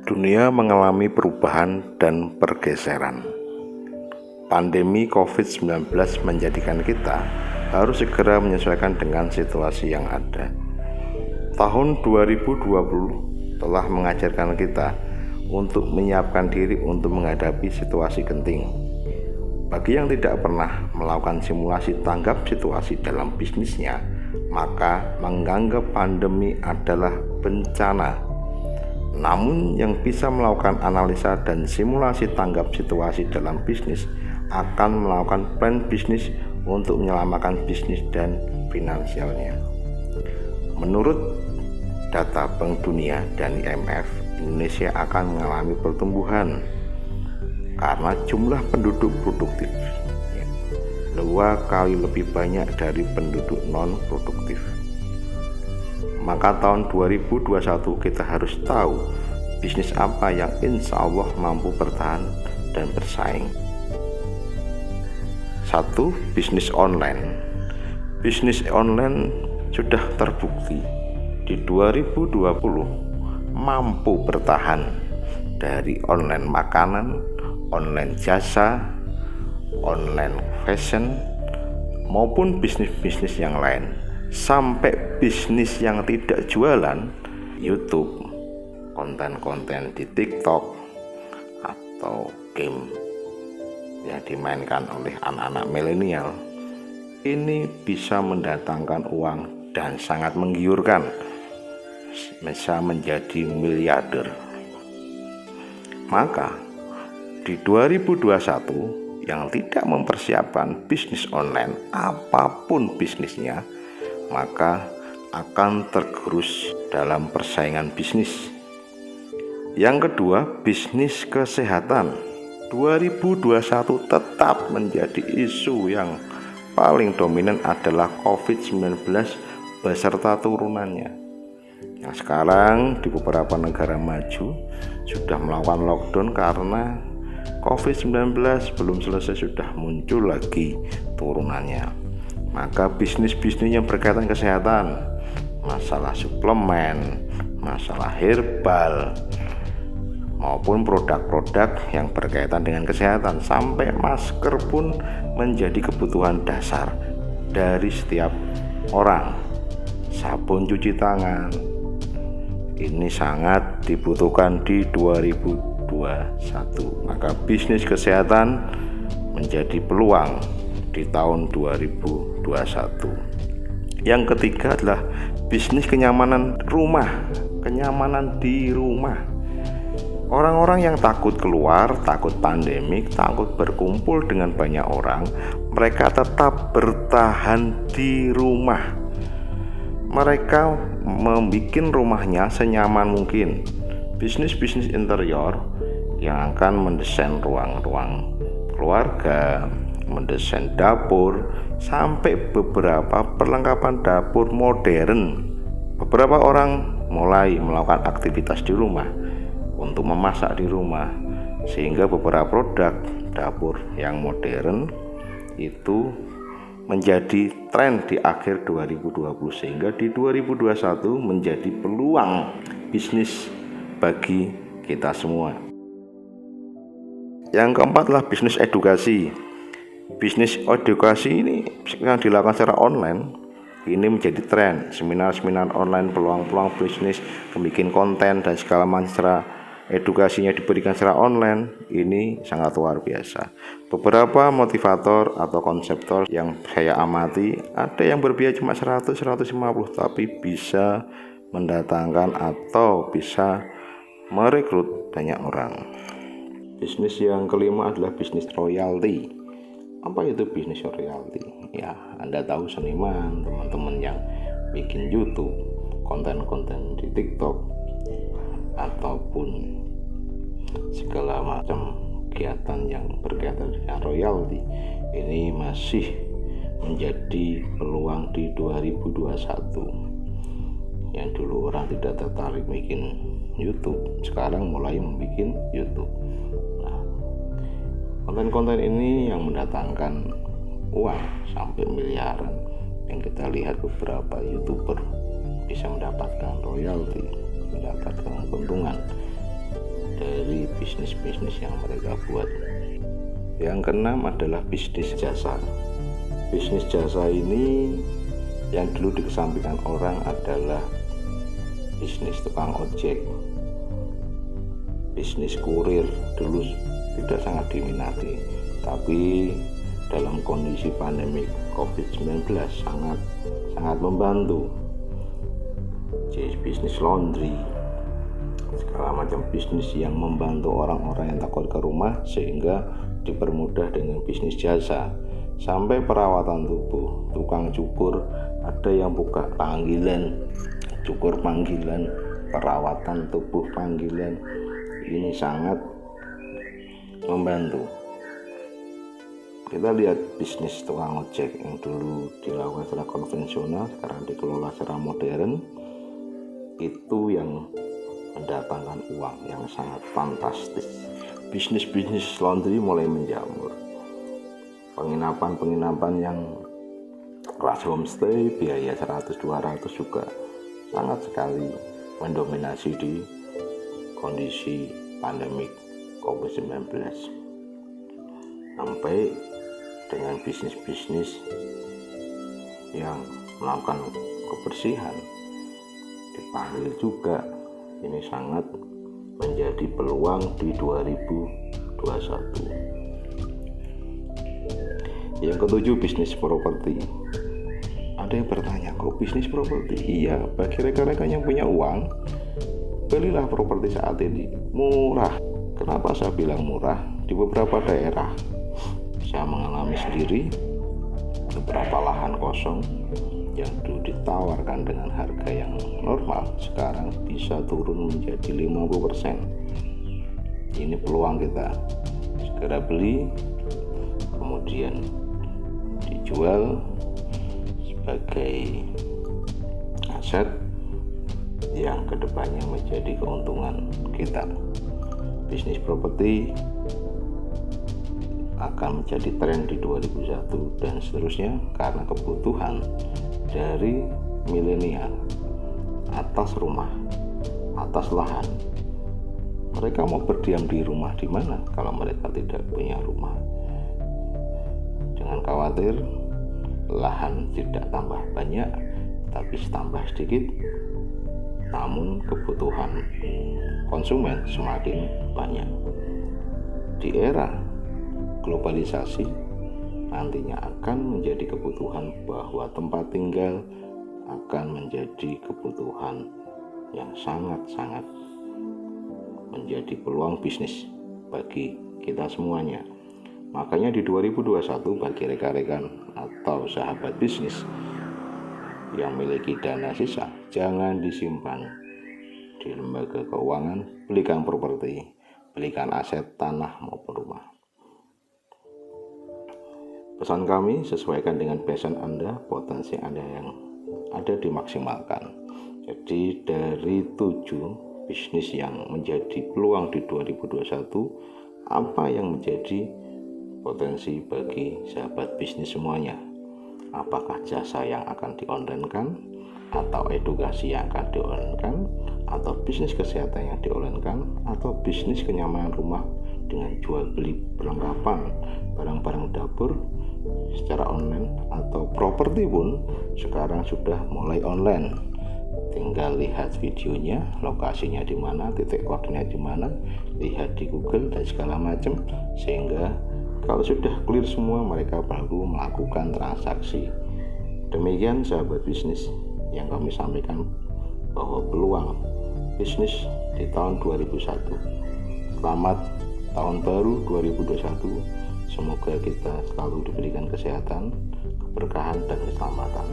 Dunia mengalami perubahan dan pergeseran. Pandemi COVID-19 menjadikan kita harus segera menyesuaikan dengan situasi yang ada. Tahun 2020 telah mengajarkan kita untuk menyiapkan diri untuk menghadapi situasi genting. Bagi yang tidak pernah melakukan simulasi tanggap situasi dalam bisnisnya, maka menganggap pandemi adalah bencana. Namun yang bisa melakukan analisa dan simulasi tanggap situasi dalam bisnis akan melakukan plan bisnis untuk menyelamatkan bisnis dan finansialnya. Menurut data Bank Dunia dan IMF, Indonesia akan mengalami pertumbuhan karena jumlah penduduk produktif 2 kali lebih banyak dari penduduk non produktif. Maka tahun 2021 kita harus tahu bisnis apa yang insya Allah mampu bertahan dan bersaing. 1. Bisnis online. Bisnis online sudah terbukti di 2020 mampu bertahan dari online makanan, online jasa, online fashion, maupun bisnis-bisnis yang lain, sampai bisnis yang tidak jualan, YouTube, konten-konten di TikTok, atau game yang dimainkan oleh anak-anak milenial. Ini bisa mendatangkan uang dan sangat menggiurkan, bisa menjadi miliarder. Maka di 2021 yang tidak mempersiapkan bisnis online apapun bisnisnya, maka akan tergerus dalam persaingan bisnis. Yang kedua, bisnis kesehatan. 2021 tetap menjadi isu yang paling dominan adalah COVID-19 beserta turunannya. Yang sekarang di beberapa negara maju sudah melakukan lockdown karena COVID-19 belum selesai, sudah muncul lagi turunannya. Maka bisnis-bisnis yang berkaitan kesehatan, masalah suplemen, masalah herbal, maupun produk-produk yang berkaitan dengan kesehatan, sampai masker pun menjadi kebutuhan dasar dari setiap orang. Sabun cuci tangan ini sangat dibutuhkan di 2021. Maka bisnis kesehatan menjadi peluang di tahun 2021. Yang ketiga adalah bisnis kenyamanan rumah, kenyamanan di rumah. Orang-orang yang takut keluar, takut pandemik, takut berkumpul dengan banyak orang, mereka tetap bertahan di rumah. Mereka membuat rumahnya senyaman mungkin. Bisnis-bisnis interior yang akan mendesain ruang-ruang keluarga, mendesain dapur, sampai beberapa perlengkapan dapur modern. Beberapa orang mulai melakukan aktivitas di rumah untuk memasak di rumah, sehingga beberapa produk dapur yang modern itu menjadi tren di akhir 2020, sehingga di 2021 menjadi peluang bisnis bagi kita semua. Yang keempat adalah bisnis edukasi. Bisnis edukasi ini yang dilakukan secara online ini menjadi tren. Seminar-seminar online, peluang-peluang bisnis, membuat konten dan segala macam secara edukasinya diberikan secara online, ini sangat luar biasa. Beberapa motivator atau konseptor yang saya amati, ada yang berbiaya cuma 100-150, tapi bisa mendatangkan atau bisa merekrut banyak orang. Bisnis yang kelima adalah bisnis royalti. Apa itu bisnis royalti? Ya, Anda tahu seniman, teman-teman yang bikin YouTube, konten-konten di TikTok, ataupun segala macam kegiatan yang berkaitan dengan royalti, ini masih menjadi peluang di 2021. Yang dulu orang tidak tertarik bikin YouTube, sekarang mulai membuat YouTube. Nah, konten-konten ini yang mendatangkan uang sampai miliaran. Yang kita lihat beberapa YouTuber bisa mendapatkan royalti, mendapatkan keuntungan. dari bisnis-bisnis yang mereka buat. Yang keenam adalah bisnis jasa. Bisnis jasa ini yang dulu dikesampingkan orang adalah bisnis tukang ojek, bisnis kurir dulu tidak sangat diminati, tapi dalam kondisi pandemi COVID-19 sangat membantu. Jadi bisnis laundry, segala macam bisnis yang membantu orang-orang yang takut ke rumah sehingga dipermudah dengan bisnis jasa. Sampai perawatan tubuh, tukang cukur, ada yang buka panggilan, cukur panggilan, perawatan tubuh panggilan. Ini sangat membantu. Kita lihat bisnis tukang ojek yang dulu dilakukan secara konvensional, sekarang dikelola secara modern. Itu yang mendatangkan uang yang sangat fantastis. Bisnis-bisnis laundry mulai menjamur. Penginapan yang kelas homestay biaya 100-200 juga sangat sekali mendominasi di kondisi pandemik COVID-19. Sampai dengan bisnis-bisnis yang melakukan kebersihan dipanggil juga. Ini sangat menjadi peluang di 2021. Yang ketujuh, bisnis properti. Ada yang bertanya, kok bisnis properti? Iya, bagi rekan-rekan yang punya uang, belilah properti saat ini murah. Kenapa saya bilang murah? Di beberapa daerah saya mengalami sendiri, beberapa lahan kosong yang dulu ditawarkan dengan harga yang normal sekarang bisa turun menjadi 50%. Ini peluang kita, segera beli, kemudian dijual sebagai aset yang kedepannya menjadi keuntungan kita. Bisnis properti akan menjadi tren di 2021 dan seterusnya karena kebutuhan dari milenial atas rumah, atas lahan. Mereka mau berdiam di rumah di mana kalau mereka tidak punya rumah? Jangan khawatir, lahan tidak tambah banyak tapi tambah sedikit, namun kebutuhan konsumen semakin banyak. Di era globalisasi nantinya akan menjadi kebutuhan bahwa tempat tinggal akan menjadi kebutuhan yang sangat-sangat menjadi peluang bisnis bagi kita semuanya. Makanya di 2021 bagi rekan-rekan atau sahabat bisnis yang memiliki dana sisa, jangan disimpan di lembaga keuangan, belikan properti, belikan aset tanah maupun rumah. Pesan kami, sesuaikan dengan passion Anda, potensi Anda yang ada dimaksimalkan. Jadi dari 7 bisnis yang menjadi peluang di 2021, apa yang menjadi potensi bagi sahabat bisnis semuanya? Apakah jasa yang akan di-online-kan, atau edukasi yang akan di-online-kan, atau bisnis kesehatan yang di-online-kan, atau bisnis kenyamanan rumah dengan jual beli perlengkapan barang-barang dapur secara online, atau properti pun sekarang sudah mulai online. Tinggal lihat videonya, lokasinya di mana, titik koordinat di mana, lihat di Google dan segala macam, sehingga kalau sudah clear semua mereka baru melakukan transaksi. Demikian sahabat bisnis yang kami sampaikan bahwa peluang bisnis di tahun 2001. Selamat tahun baru 2021. Semoga kita selalu diberikan kesehatan, keberkahan dan keselamatan.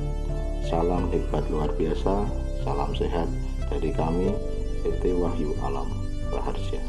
Salam hebat luar biasa, salam sehat dari kami PT Wahyu Alam Raharja.